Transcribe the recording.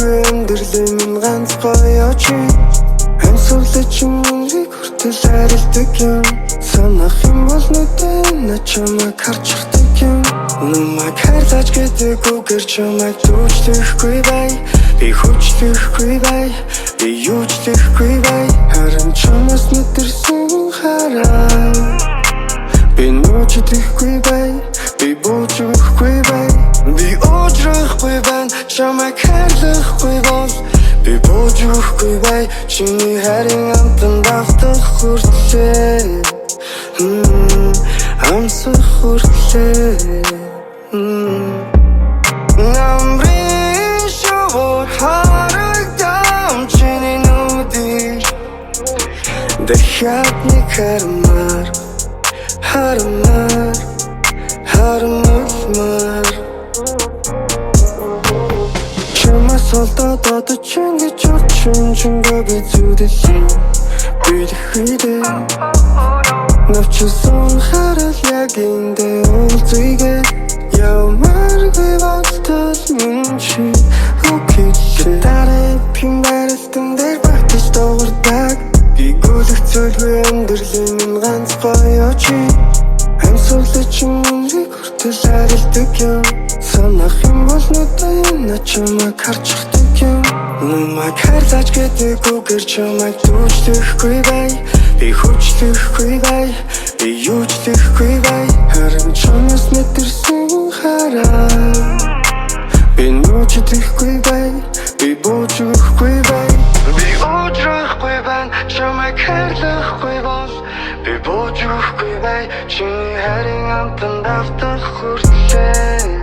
зүйлгүй амьдралын минь ганц гоё чи амьсгалаа чиний хүртэл харилдаг юм санах юм бол нүдэн на чамайг харчихдаг юм намайг хайрлаж гэдэггүйгээр чамайг дүүжлэхгүй бай би хүчлэхгүй бай би юучлэхгүй бай харин чамаас мэдэрсэн хараа би нүчдэхгүй бай би буужрахгүй бай би уужрахгүй бай чамайг хайрлахгүй бол би буужрахгүй бай чиний хайрын амтанд автах хүртлээ амсах хүртлээ намрын шовор харагдам чиний нүдийг дахиад нэг харамаар харамаар чамаас олдоод одоо чиний чорчин чингээ би зүдэлээ билэхийдээ навчсан харал яг эндэ уулзъя явмаргүй батал минь чи окей дарай пимбэрстэн дээр батж догордаг би гүлэх зүйлгүй амьдралын минь ганц гоё чи амьсгалаа чиний хүртэл харилдаг юм санах юм бол нүдэн на чамайг харчихдаг юм намайг хайрлаж гэдэггүйгээр чамайг дүүжлэхгүй бай би хүчлэхгүй бай би юучлэхгүй бай харин чамаас мэдэрсэн хараа би нүчдэхгүй бай би буужрахгүй бай би уужрахгүй бай чамайг хайрлахгүй бол би буужрахгүй бай чиний хайрын амтанд автах хүртлээ